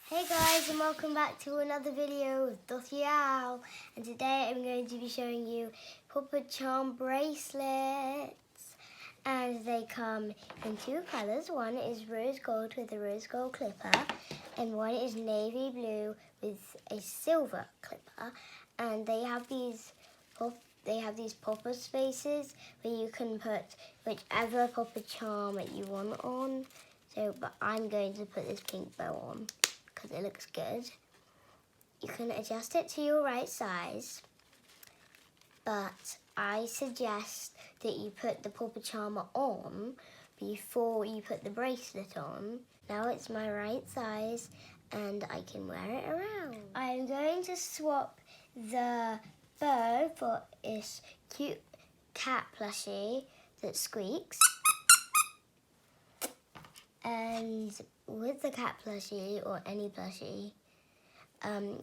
Hey guys, and welcome back to another video with Dotty Owl, and today I'm going to be showing you Papa Charm bracelets, and they come in two colours. One is rose gold with a rose gold clipper, and one is navy blue with a silver clipper, and they have these popper spaces where you can put whichever Papa Charm that you want on. But I'm going to put this pink bow on because it looks good. You can adjust it to your right size, but I suggest that you put the Papa Charmer on before you put the bracelet on. Now it's my right size and I can wear it around. I'm going to swap the bow for this cute cat plushie that squeaks. And with the cat plushie, or any plushie,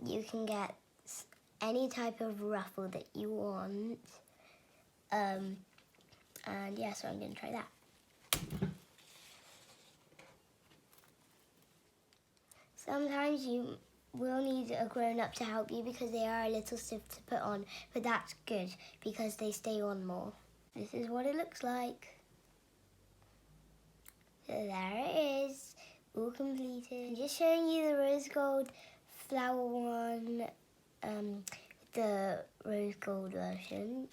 you can get any type of ruffle that you want. And yeah, so I'm going to try that. Sometimes you will need a grown-up to help you because they are a little stiff to put on, but that's good because they stay on more. This is what it looks like. So there it is, all completed. I'm just showing you the rose gold flower one, the rose gold version.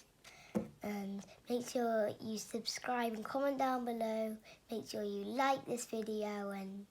And make sure you subscribe and comment down below. Make sure you like this video, and